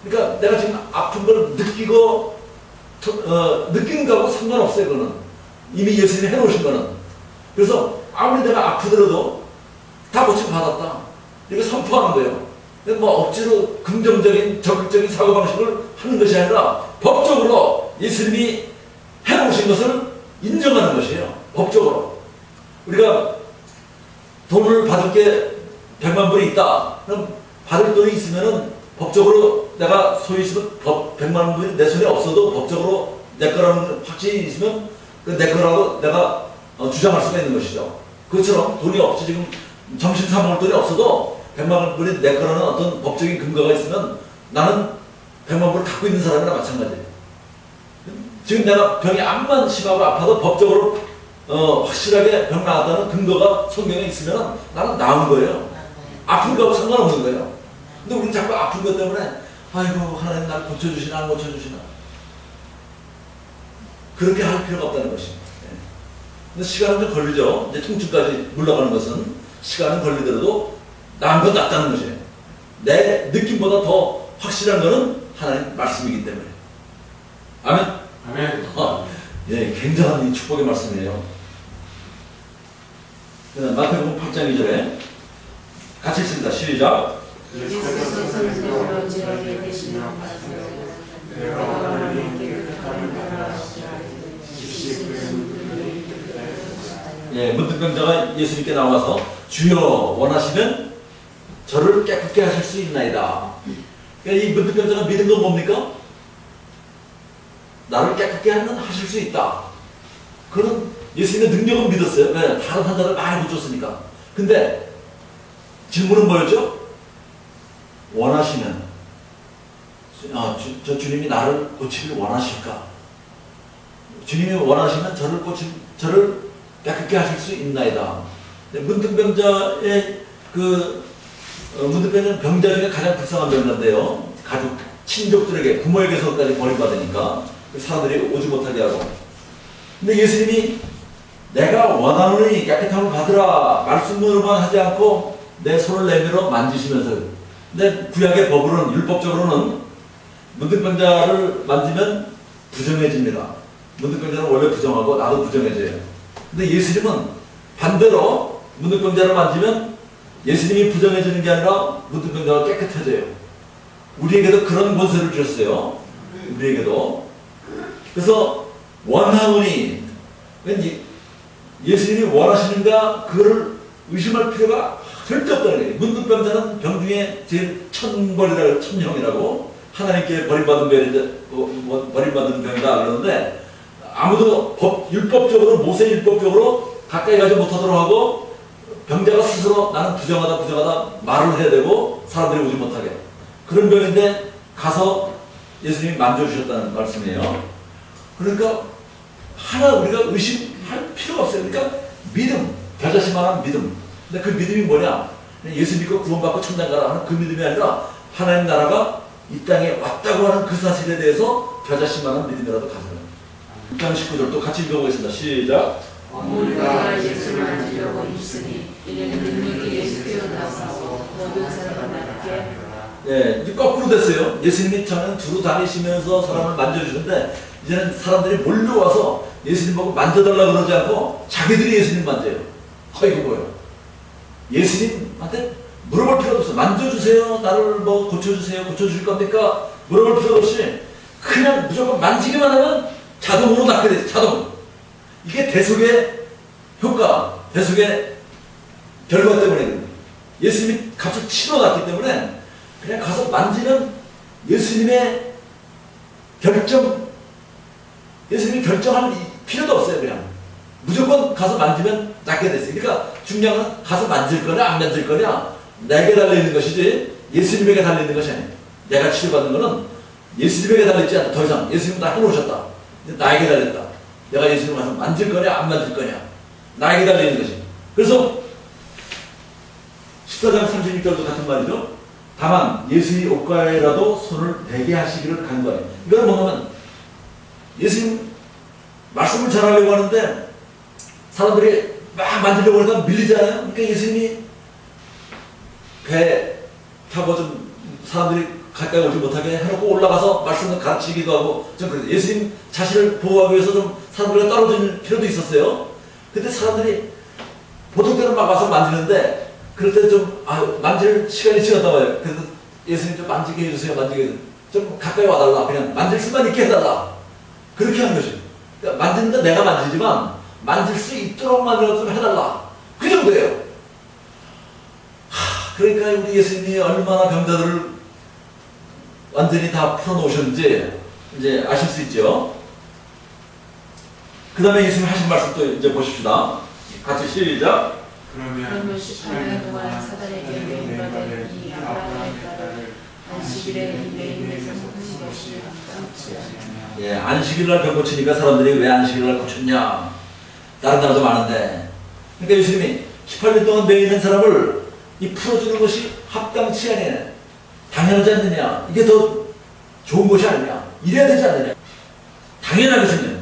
그러니까 내가 지금 아픈 걸 느끼고 느끼는 거하고 상관없어요. 그거는 이미 예수님이 해놓으신 거는. 그래서 아무리 내가 아프더라도 다 고침받았다. 이거 선포하는 거예요. 뭐 억지로 긍정적인 적극적인 사고방식을 하는 것이 아니라 법적으로 예수님이 해놓으신 것을 인정하는 것이에요. 법적으로. 우리가 돈을 받을 게 100만 불이 있다. 그럼 받을 돈이 있으면은 법적으로 내가 소유 있으면 100만 불이 내 손에 없어도 법적으로 내 거라는 확신이 있으면 그 내 거라고 내가 주장할 수가 있는 것이죠. 그것처럼 돈이 없이 지금 점심 사 먹을 돈이 없어도 100만 불이 내 거라는 어떤 법적인 근거가 있으면 나는 100만 불을 갖고 있는 사람이나 마찬가지예요. 지금 내가 병이 암만 심하고 아파도 법적으로 확실하게 병 나았다는 근거가 성경에 있으면 나는 나은 거예요. 아픈 거하고 상관없는 거예요. 근데 우리는 자꾸 아픈 것 때문에 아이고 하나님 날 고쳐주시나 안 고쳐주시나 그렇게 할 필요가 없다는 것입니다. 근데 시간은 좀 걸리죠. 이제 통증까지 물러가는 것은 시간은 걸리더라도 나은 건 낫다는 것이에요. 내 느낌보다 더 확실한 것은 하나님 말씀이기 때문에. 아멘. 아멘. 예, 굉장한 이 축복의 말씀이에요. 마태복음 8장 2절에 같이 읽습니다. 시작. 예수께서 선생님으로 지어게 되시며 내가 하나님 깨끗함을 따라하시라. 예, 문득병자가 예수님께 나와서 주여 원하시면 저를 깨끗게 하실 수 있나이다. 그러니까 이 문득병자가 믿은 건 뭡니까? 나를 깨끗게 하실 수 있다. 그런 예수님의 능력은 믿었어요. 왜? 다른 환자를 많이 고쳤으니까. 근데 질문은 뭐였죠? 원하시면 저 주님이 나를 고치길 원하실까? 주님이 원하시면 저를 깨끗게 하실 수 있나이다. 문득병자의 문득병자는 병자 중에 가장 불쌍한 병자인데요. 가족, 친족들에게 부모에게서까지 버림받으니까 사람들이 오지 못하게 하고. 근데 예수님이 내가 원하노니 깨끗함을 받으라 말씀으로만 하지 않고 내 손을 내밀어 만지시면서. 근데 구약의 법으로는 율법적으로는 문득병자를 만지면 부정해집니다. 문득병자는 원래 부정하고 나도 부정해져요. 근데 예수님은 반대로 문득병자를 만지면 예수님이 부정해지는 게 아니라 문득병자가 깨끗해져요. 우리에게도 그런 권세를 주셨어요. 우리에게도. 그래서 원하노니 예수님이 원하시는가 그거를 의심할 필요가 절대 없다는 거예요. 문득병자는 병 중에 제일 천벌이라고 천형이라고 하나님께 버림받은 병이다 그러는데 아무도 율법적으로 모세 율법적으로 가까이 가지 못하도록 하고 병자가 스스로 나는 부정하다 말을 해야 되고 사람들이 오지 못하게 그런 병인데 가서 예수님이 만져주셨다는 말씀이에요. 그러니까 하나 우리가 의심할 필요가 없어요. 그러니까 믿음, 겨자씨만한 믿음. 근데 그 믿음이 뭐냐? 예수 믿고 구원받고 천당 가라 하는 그 믿음이 아니라 하나님 나라가 이 땅에 왔다고 하는 그 사실에 대해서 겨자씨만한 믿음이라도 가져요. 6장 19절 또 같이 읽어보겠습니다. 시작. 우리가 예수를 만지려고 입으니 이는 능력이 예수께로 나와서 모든 사람을 낫게 하리라. 예, 이제 거꾸로 됐어요. 예수님이 저는 두루 다니시면서 사람을 만져주는데 이제는 사람들이 몰려와서 예수님 보고 만져달라고 그러지 않고 자기들이 예수님 만져요. 이거 뭐예요? 예수님한테 물어볼 필요도 없어. 만져주세요. 나를 뭐 고쳐주세요. 고쳐주실 겁니까? 물어볼 필요 없이 그냥 무조건 만지기만 하면 자동으로 낫게 돼. 자동. 이게 대속의 효과, 대속의 결과 때문에 예수님이 값을 치러 놨기 때문에 그냥 가서 만지면 예수님의 결정, 예수님이 결정할 필요도 없어요. 그냥 무조건 가서 만지면 낫게 됐어요. 그러니까 중요한 건 가서 만질 거냐 안 만질 거냐 내게 달려있는 것이지 예수님에게 달려있는 것이 아니에요. 내가 치료받는 거는 예수님에게 달려있지 않다. 더 이상 예수님 다 해놓으셨다. 나에게 달렸다. 내가 예수님 가서 만질 거냐 안 만질 거냐 나에게 달려있는 것이. 그래서 14장 36절도 같은 말이죠. 다만 예수의 옷가에라도 손을 대게 하시기를 간구하니. 이건 뭐냐면 예수님 말씀을 전하려고 하는데 사람들이 막 만지려고 하니까 밀리잖아요. 그러니까 예수님이 배 타고 좀 사람들이 가까이 오지 못하게 해놓고 올라가서 말씀을 가르치기도 하고 좀 그래요. 예수님 자신을 보호하기 위해서 좀 사람들과 떨어질 필요도 있었어요. 근데 사람들이 보통 때는 막 와서 만지는데 그럴 때 좀 만질 시간이 지났다 봐요. 그래서 예수님 좀 만지게 해주세요. 만지게 해주세요. 좀 가까이 와달라. 그냥 만질 수만 있게 해달라. 그렇게 하는 것이. 그러니까 만지는데 내가 만지지만 만질 수 있도록만이라도 좀 해달라. 그 정도예요. 그러니까 우리 예수님이 얼마나 병자들을 완전히 다 풀어놓으셨는지 이제 아실 수 있죠. 그 다음에 예수님 하신 말씀 또 이제 보십시다. 같이 시작. 그러면 18년 동안 사단에게 매임받은 이 아브라함의 딸을 안식일에 매임에서 흠이 없이 감지 않으며. 예, 안식일날 병 고치니까 사람들이 왜 안식일날 고쳤냐? 다른 나라도 많은데. 그러니까 예수님이 18년 동안 매이는 사람을 이 풀어주는 것이 합당치 않냐? 당연하지 않느냐? 이게 더 좋은 것이 아니냐? 이래야 되지 않느냐? 당연하게 생겨요.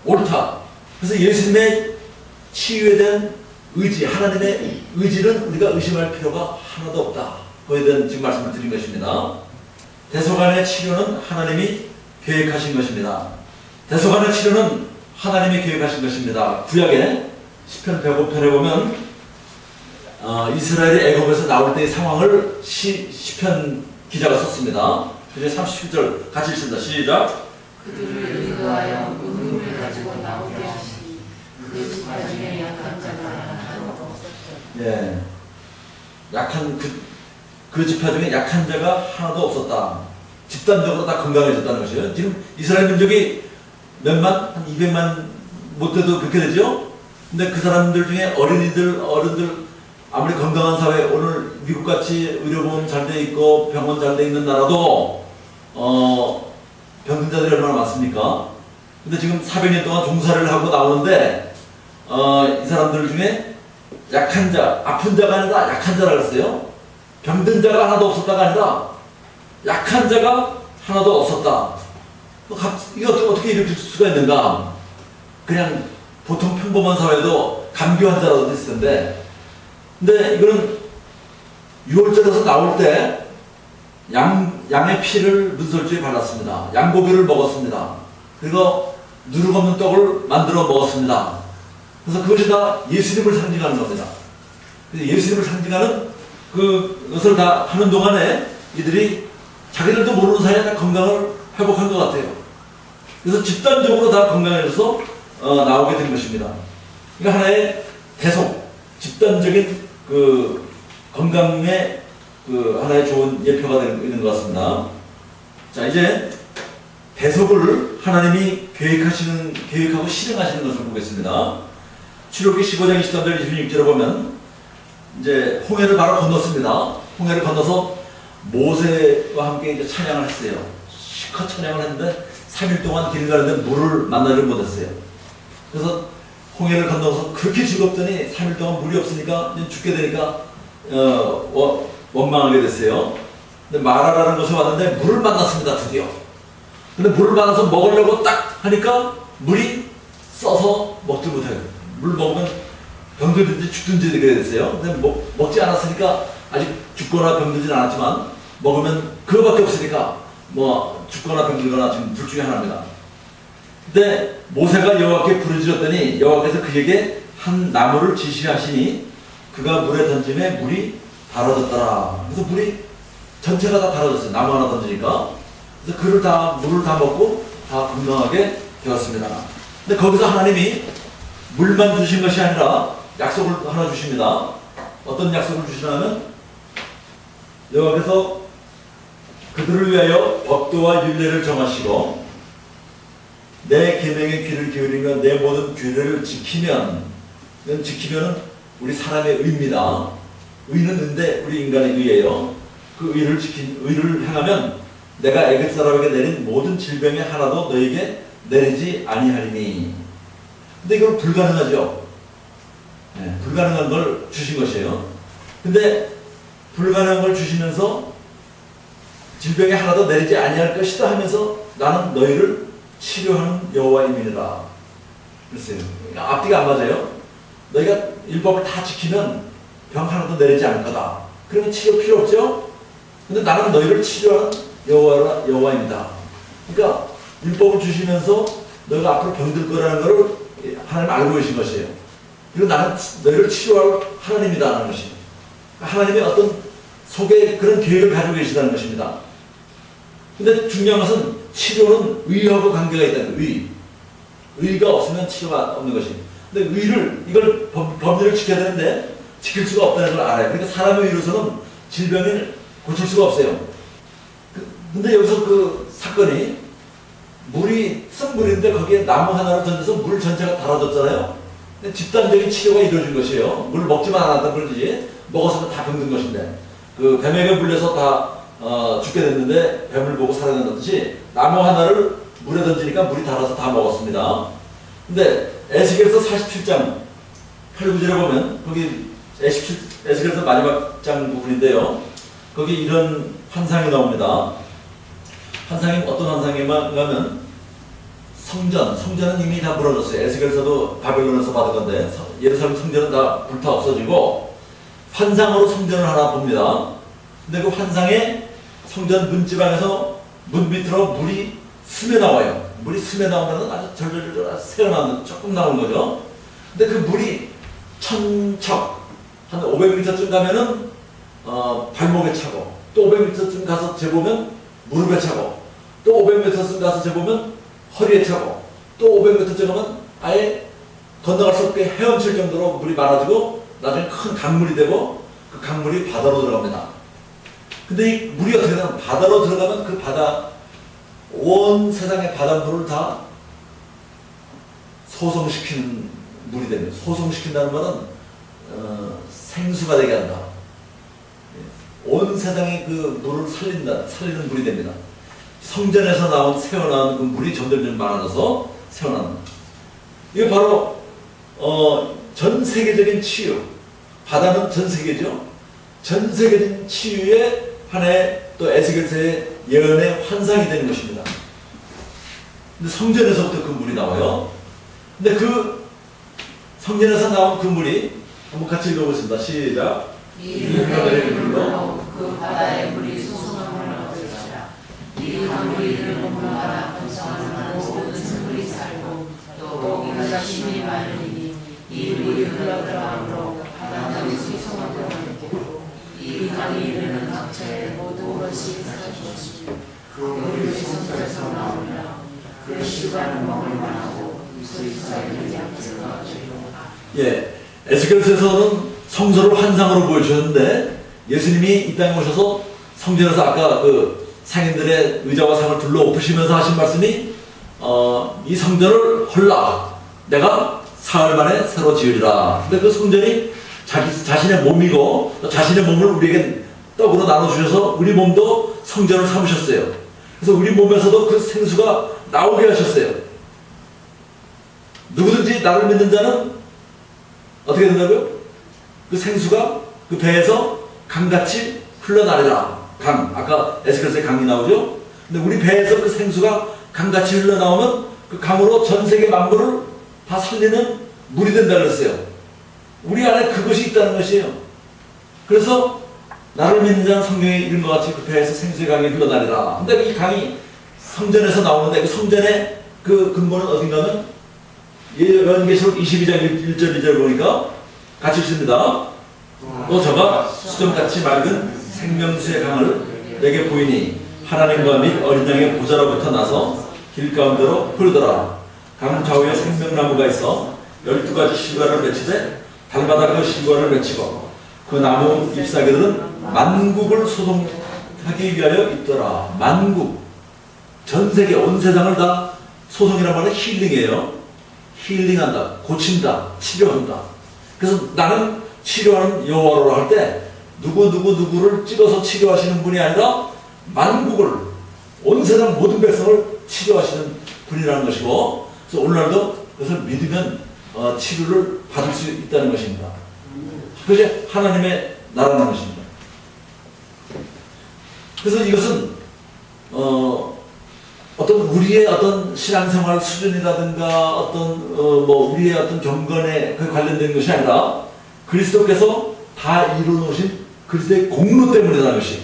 옳다. 그래서 예수님의 치유에 대한 의지, 하나님의 의지는 우리가 의심할 필요가 하나도 없다. 그에 대한 지금 말씀을 드린 것입니다. 대소간의 치료는 하나님이 계획하신 것입니다. 대소간의 치료는 하나님이 계획하신 것입니다. 구약의 시편 105편에 보면 이스라엘이 애굽에서 나올 때의 상황을 시편 기자가 썼습니다. 그래서 37절 같이 읽습니다. 시작. 그들을 인도하여 은금을 가지고 나오게 하시니 그 지파 중에 약한 자가 하나도 없었다. 예, 약한 그 지파 중에 약한 자가 하나도 없었다. 집단적으로 다 건강해졌다는 것이에요. 지금 이스라엘 민족이 몇만, 한 200만 못 돼도 그렇게 되죠. 근데 그 사람들 중에 어린이들, 어른들 아무리 건강한 사회, 오늘 미국같이 의료보험 잘 돼 있고 병원 잘 돼 있는 나라도 병든 자들이 얼마나 많습니까? 근데 지금 400년 동안 종사를 하고 나오는데 이 사람들 중에 약한 자, 아픈 자가 아니라 약한 자라 그랬어요. 병든 자가 하나도 없었다가 아니라 약한 자가 하나도 없었다. 이거 어떻게 이렇게 수가 있는가? 그냥 보통 평범한 사회도 감기 환자라도 됐을 텐데, 근데 이거는 유월절에서 나올 때 양의 피를 문설주에 발랐습니다. 양고기를 먹었습니다. 그리고 누룩 없는 떡을 만들어 먹었습니다. 그래서 그것이 다 예수님을 상징하는 겁니다. 그래서 예수님을 상징하는 그것을 다 하는 동안에 이들이 자기들도 모르는 사이에 다 건강을 회복한 것 같아요. 그래서 집단적으로 다 건강해져서 나오게 된 것입니다. 그러니까 하나의 대속, 집단적인 건강의 하나의 좋은 예표가 되는 것 같습니다. 자, 이제 대속을 하나님이 계획하고 실행하시는 것을 보겠습니다. 출애굽기 15장 23절 26절에 보면 이제 홍해를 바로 건넜습니다. 홍해를 건너서 모세와 함께 이제 찬양을 했어요. 실컷 찬양을 했는데 3일 동안 길 가는데 물을 만나지 못했어요. 그래서 홍해를 건너서 그렇게 즐겁더니 3일 동안 물이 없으니까 이제 죽게 되니까 원망하게 됐어요. 근데 마라라는 곳에 왔는데 물을 만났습니다. 드디어. 근데 물을 만나서 먹으려고 딱 하니까 물이 써서 먹지 못해요. 물 먹으면 병들든지 죽든지 되게 됐어요. 근데 먹지 않았으니까 아직 죽거나 병들진 않았지만 먹으면 그거밖에 없으니까 뭐 죽거나 병들거나 지금 둘 중에 하나입니다. 근데 모세가 여호와께 부르짖었더니 여호와께서 그에게 한 나무를 지시하시니 그가 물에 던짐에 물이 달아졌더라. 그래서 물이 전체가 다 달아졌어요. 나무 하나 던지니까. 그래서 물을 다 먹고 다 건강하게 되었습니다. 근데 거기서 하나님이 물만 주신 것이 아니라 약속을 하나 주십니다. 어떤 약속을 주시냐면 여호와께서 그들을 위하여 법도와 율례를 정하시고 내 계명에 귀를 기울이며 내 모든 규례를 지키면, 지키면은 우리 사람의 의입니다. 의는 의인데 우리 인간의 의예요. 그 의를 행하면 내가 애굽 사람에게 내린 모든 질병의 하나도 너에게 내리지 아니하리니. 근데 이건 불가능하죠. 네, 불가능한 걸 주신 것이에요. 근데 불가능한 걸 주시면서 질병이 하나도 내리지 아니할 것이다 하면서 나는 너희를 치료하는 여호와임이니라 그랬어요. 그러니까 앞뒤가 안 맞아요. 너희가 율법을 다 지키면 병 하나도 내리지 않을 거다. 그러면 치료 필요 없죠? 근데 나는 너희를 치료하는 여호와입니다. 그러니까 율법을 주시면서 너희가 앞으로 병들 거라는 것을 하나님 알고 계신 것이에요. 그리고 나는 너희를 치료할 하나님이다 하는 것이에요. 하나님의 어떤 속에 그런 계획을 가지고 계시다는 것입니다. 근데 중요한 것은 치료는 의하고 관계가 있다는 거예요. 의가 없으면 치료가 없는 것이에요. 근데 이걸 법률을 지켜야 되는데 지킬 수가 없다는 걸 알아요. 그러니까 사람의 의로서는 질병을 고칠 수가 없어요. 근데 여기서 그 사건이 물이 쓴 물인데 거기에 나무 하나를 던져서 물 전체가 달아졌잖아요. 근데 집단적인 치료가 이루어진 것이에요. 물 먹지만 않았던 거지 먹었으면 다 병든 것인데 그 뱀에게 물려서 다 죽게 됐는데 뱀을 보고 살아난다듯이 나무 하나를 물에 던지니까 물이 달아서 다 먹었습니다. 근데 에스겔서 47장 8, 9절에 보면 거기 에스겔서 마지막 장 부분인데요. 거기 이런 환상이 나옵니다. 환상이 어떤 환상이냐면 성전은 이미 다 무너졌어요. 에스겔서도 바벨론에서 받은 건데 예루살렘 성전은 다 불타 없어지고 환상으로 성전을 하나 봅니다. 근데 그 환상에 성전 문지방에서 문 밑으로 물이 스며 나와요. 물이 스며 나오면 아주 절절절 새어나오는 조금 나오는 거죠. 근데 그 물이 천척 한 500m쯤 가면은 발목에 차고 또 500m쯤 가서 재보면 무릎에 차고 또 500m쯤 가서 재보면 허리에 차고 또 500m쯤 가면 아예 건너갈 수 없게 헤엄칠 정도로 물이 많아지고 나중에 큰 강물이 되고 그 강물이 바다로 들어갑니다. 근데 이 물이 어떻게 되냐면 바다로 들어가면 그 바다 온 세상의 바닷물을 다 소성시키는 물이 됩니다. 소성시킨다는 말은 생수가 되게 한다. 온 세상의 그 물을 살리는 물이 됩니다. 성전에서 새어나온 그 물이 점점 많아져서 새어나는. 이게 바로 전 세계적인 치유. 바다는 전 세계죠. 전 세계적인 치유의 하나의 또 에스겔서의 예언의 환상이 되는 것입니다. 근데 성전에서부터 그 물이 나와요. 근데 그 성전에서 나온 그 물이 한번 같이 읽어보겠습니다. 시작. 이 흘러내리는 물로 그 바다의 물이 솟아나는 것이라. 이 강물이 흐르는 물마다 번성하는 모든 생물이 살고 또 고기가 심히 많으니 이 물이 흘러들어가므로 바다는 솟아나고 이 강이 이르는 각처의 모든 것이 사라지시며 그 물이 성전에서 나오며 그 시간을 먹을 만하고 그 이스라엘의 양떼가 조용하다. 예, 에스겔서에서는 성소를 환상으로 보여주셨는데 예수님이 이 땅에 오셔서 성전에서 아까 그 상인들의 의자와 상을 둘러 엎으시면서 하신 말씀이 이 성전을 헐라 내가 사흘 만에 새로 지으리라. 근데 그 성전이 자신의 몸이고 자신의 몸을 우리에게 떡으로 나눠주셔서 우리 몸도 성전을 삼으셨어요. 그래서 우리 몸에서도 그 생수가 나오게 하셨어요. 누구든지 나를 믿는 자는 어떻게 된다고요? 그 생수가 그 배에서 강같이 흘러나리라. 강, 아까 에스겔서에 강이 나오죠? 근데 우리 배에서 그 생수가 강같이 흘러나오면 그 강으로 전 세계 만물을 다 살리는 물이 된다 그랬어요. 우리 안에 그것이 있다는 것이에요. 그래서 나를 믿는 자는 성경에 이른 것 같이 그 배에서 생수의 강이 흘러다니라. 근데 이 강이 성전에서 나오는데 그 성전의 그 근본은 어딘가면 요한계시록 22장 1절 2절 보니까 같이 있습니다. 또 저가 수정같이 맑은 생명수의 강을 내게 보이니 하나님과 및 어린 양의 보좌로부터 나서 길 가운데로 흐르더라. 강 좌우에 생명나무가 있어 12가지 실과를 맺히되 달마다 그 실과를 맺히고 그 나무 잎사귀들은 만국을 소송하기 위하여 있더라. 만국, 전 세계 온 세상을 다 소송이란 말은 힐링이에요. 힐링한다, 고친다, 치료한다. 그래서 나는 치료하는 여호와로라 할 때 누구를 찍어서 치료하시는 분이 아니라 만국을, 온 세상 모든 백성을 치료하시는 분이라는 것이고, 그래서 오늘날도 그것을 믿으면 치료를 받을 수 있다는 것입니다. 그것이 하나님의 나라라는 것입니다. 그래서 이것은 어떤 우리의 어떤 신앙생활 수준이라든가 어떤 뭐 우리의 어떤 경건에 그 관련된 것이 아니라 그리스도께서 다 이루어놓으신 그리스도의 공로 때문이라는 것이.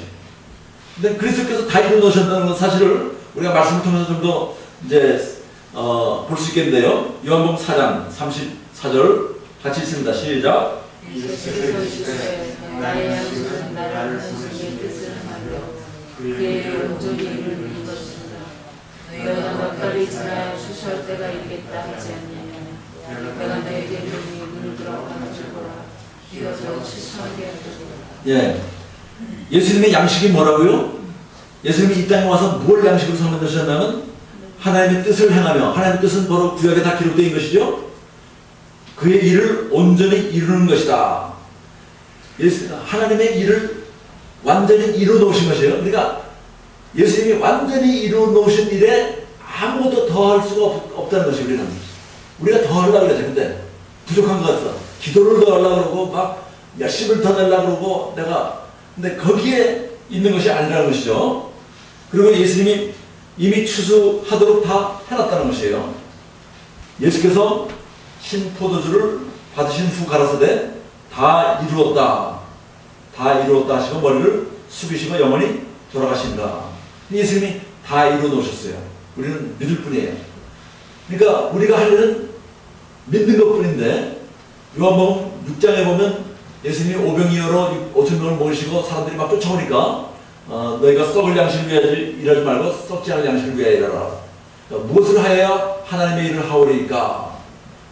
근데 그리스도께서 다 이루어놓으셨다는 사실을 우리가 말씀을 통해서 좀 더 이제 볼 수 있겠는데요. 요한복음 4장 34절 같이 읽습니다. 시작. 나의 양식은 나를 선생의 뜻을 하며 그의 온전히 이루는 것이다. 너희가 막걸리 지나야 추수할 때가 있겠다 하지 않느냐. 내가 너에게 이르니 물들어 가져오라. 이어서 추수하게 하도록. 예, 예수님의 양식이 뭐라고요? 예수님이 이 땅에 와서 뭘 양식으로 삼으셨냐면 하나님의 뜻을 행하며, 하나님의 뜻은 바로 구약에 다 기록되어 있는 것이죠. 그의 일을 온전히 이루는 것이다. 하나님의 일을 완전히 이루어 놓으신 것이에요. 그러니까 예수님이 완전히 이루어 놓으신 일에 아무것도 더할 수가 없다는 것이 우리가 더 하려고 그러죠. 근데 부족한 것 같아. 기도를 더 하려고 그러고 막 몇십을 더 내려고 그러고 근데 거기에 있는 것이 아니라는 것이죠. 그리고 예수님이 이미 추수하도록 다 해놨다는 것이에요. 예수께서 신포도주를 받으신 후 가라사대 다 이루었다. 다 이루었다 하시고 머리를 숙이시고 영원히 돌아가신다. 예수님이 다 이루어 놓으셨어요. 우리는 믿을 뿐이에요. 그러니까 우리가 할 일은 믿는 것 뿐인데, 요한복음 6장에 보면 예수님이 오병이어로 5,000명을 모으시고 사람들이 막 쫓아오니까 너희가 썩을 양식을 위하여 일하지 말고 썩지 않을 양식을 위하여 일하라. 그러니까 무엇을 하여야 하나님의 일을 하오리까?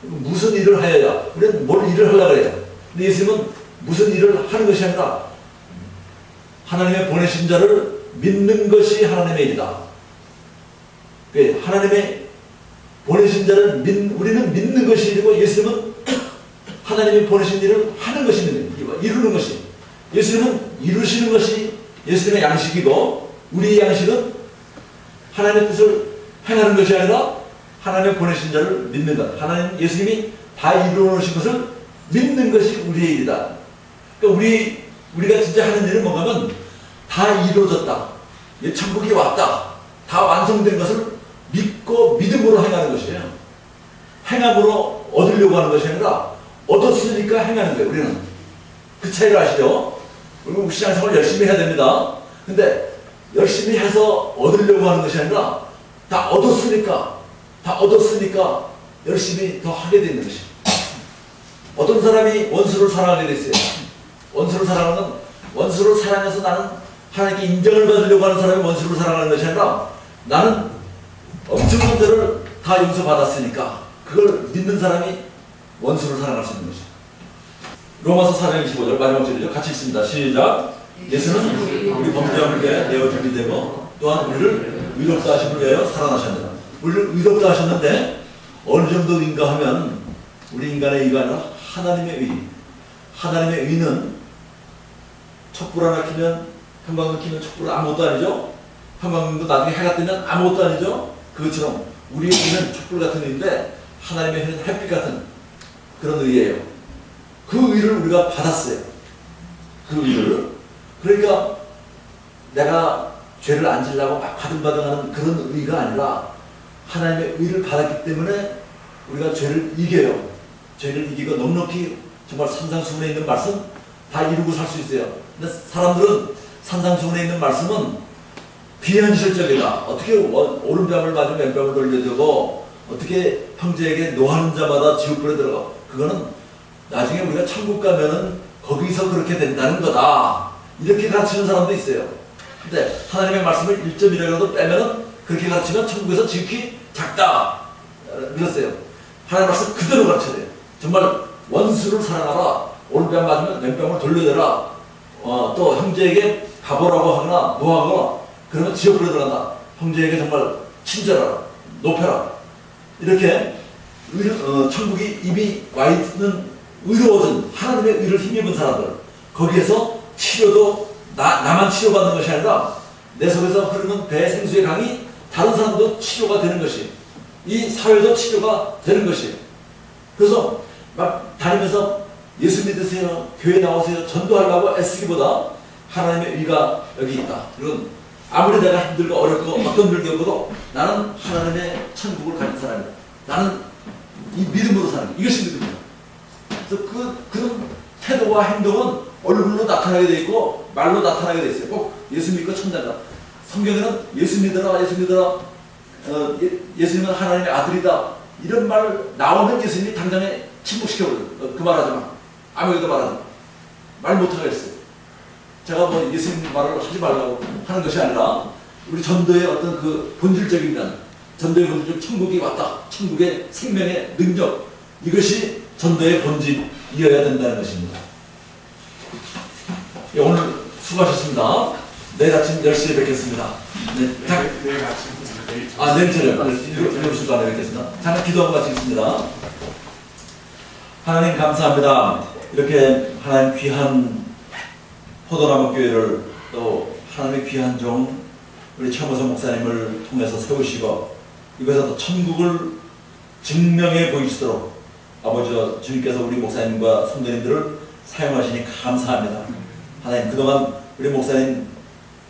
무슨 일을 하여야? 우리는 뭘 일을 하려고 해요. 근데 예수님은 무슨 일을 하는 것이 아니라 하나님의 보내신 자를 믿는 것이 하나님의 일이다. 하나님의 보내신 자를 우리는 믿는 것이 일이고, 예수님은 하나님이 보내신 일을 하는 것이 이루는 것이. 예수님은 이루시는 것이 예수님의 양식이고, 우리의 양식은 하나님의 뜻을 행하는 것이 아니라 하나님의 보내신 자를 믿는 것. 예수님이 다 이루어 놓으신 것을 믿는 것이 우리의 일이다. 그러니까 우리가 진짜 하는 일은 뭔가면 다 이루어졌다. 천국이 왔다. 다 완성된 것을 믿고 믿음으로 행하는 것이에요. 행함으로 얻으려고 하는 것이 아니라 얻었으니까 행하는 거예요. 우리는 그 차이를 아시죠? 우리 신앙생활 열심히 해야 됩니다. 근데 열심히 해서 얻으려고 하는 것이 아니라 다 얻었으니까 열심히 더 하게 되는 것이에요. 어떤 사람이 원수를 사랑하게 됐어요. 원수를 사랑해서 나는 하나님께 인정을 받으려고 하는 사람이 원수를 사랑하는 것이 아니라 나는 엄청난 죄를 다 용서받았으니까 그걸 믿는 사람이 원수를 사랑할 수 있는 것이죠. 로마서 4장 25절 마지막 절이죠. 같이 읽습니다. 시작. 예수는 우리 범죄와 함께 내어 준비되고 또한 우리를 의롭다 하심을 위하여 살아나셨느라. 우리를 의롭다 하셨는데 어느 정도 의인가 하면 우리 인간의 의가 아니라 하나님의 의. 하나님의 의는 촛불 하나 켜면, 형광등 켜면 촛불은 아무것도 아니죠. 형광등도 나중에 해가 뜨면 아무것도 아니죠. 그것처럼 우리의 의는 촛불 같은 의인데 하나님의 의는 햇빛 같은 그런 의예요. 그 의를 우리가 받았어요. 그 의를. 그러니까 내가 죄를 안 지려고 막 바등바등하는 그런 의가 아니라 하나님의 의를 받았기 때문에 우리가 죄를 이겨요. 죄를 이기고 넉넉히 정말 산상수훈에 있는 말씀 다 이루고 살 수 있어요. 근데 사람들은 산상수훈에 있는 말씀은 비현실적이다. 어떻게 오른뺨을 맞으면 왼뺨을 돌려주고 어떻게 형제에게 노하는 자마다 지옥불에 들어가. 그거는 나중에 우리가 천국 가면은 거기서 그렇게 된다는 거다. 이렇게 가르치는 사람도 있어요. 근데 하나님의 말씀을 1점이라도 빼면은 그렇게 가르치면 천국에서 지극히 작다. 그랬어요. 하나님의 말씀 그대로 가르쳐야 돼요. 정말 원수를 사랑하라. 오른뺨 맞으면 왼뺨을 돌려대라. 또 형제에게 가보라고 하거나 노하거나 그러면 지옥으로 들어간다. 형제에게 정말 친절하라. 높여라. 이렇게 천국이 이미 와 있는 의로워진 하나님의 의를 힘입은 사람들, 거기에서 치료도 나만 치료받는 것이 아니라 내 속에서 흐르는 배 생수의 강이 다른 사람도 치료가 되는 것이, 이 사회도 치료가 되는 것이. 그래서 막 다니면서 예수 믿으세요, 교회 나오세요, 전도하려고 애쓰기보다 하나님의 의가 여기 있다. 이건 아무리 내가 힘들고 어렵고 어떤 일이 겪어도 나는 하나님의 천국을 가진 사람이다. 나는 이 믿음으로 사는 것. 이것이 믿음이다. 그래서 그런 태도와 행동은 얼굴로 나타나게 돼 있고 말로 나타나게 돼 있어요. 꼭 예수 믿고 천자다. 성경에는 예수 믿어라, 예수 믿어라, 예수님은 하나님의 아들이다. 이런 말 나오면 예수님이 당장에 침묵시켜버려요. 그 말하지 마. 아무에도 말하지 마. 말 못하게 했어요. 제가 뭐 예수님 말을 하지 말라고 하는 것이 아니라 우리 전도의 어떤 그 본질적인 면, 전도의 본질, 천국이 왔다. 천국의 생명의 능력, 이것이 전도의 본질이어야 된다는 것입니다. 예, 오늘 수고하셨습니다. 내일 아침 10시에 뵙겠습니다. 네, 내일 아침 내일 내일 저녁 7시 반에 뵙겠습니다. 잠깐 기도하고 마치겠습니다. 하나님 감사합니다. 이렇게 하나님 귀한 포도나무 교회를 또 하나님의 귀한 종 우리 최모선 목사님을 통해서 세우시고 이곳에서 천국을 증명해 보이시도록 아버지와 주님께서 우리 목사님과 성도님들을 사용하시니 감사합니다. 하나님, 그동안 우리 목사님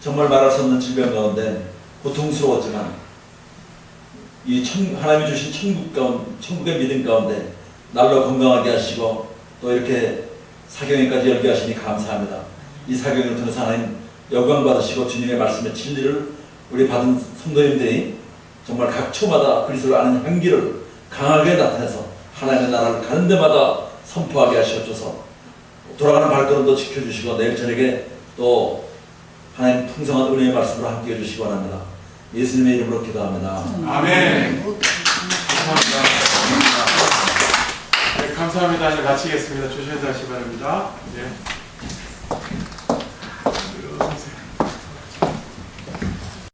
정말 말할 수 없는 질병 가운데 고통스러웠지만 이 하나님이 주신 천국의 믿음 가운데 날로 건강하게 하시고 또 이렇게 사경회까지 열게 하시니 감사합니다. 이 사경을 통해서 하나님 영광 받으시고 주님의 말씀의 진리를 우리 받은 성도님들이 정말 각 초마다 그리스도를 아는 향기를 강하게 나타내서 하나님의 나라를 가는 데마다 선포하게 하시옵소서. 돌아가는 발걸음도 지켜주시고 내일 저녁에 또 하나님 풍성한 은혜의 말씀으로 함께 해주시기 바랍니다. 예수님의 이름으로 기도합니다. 아멘. 감사합니다. 네, 감사합니다. 이제 마치겠습니다. 조심해서 하시기 바랍니다. 네.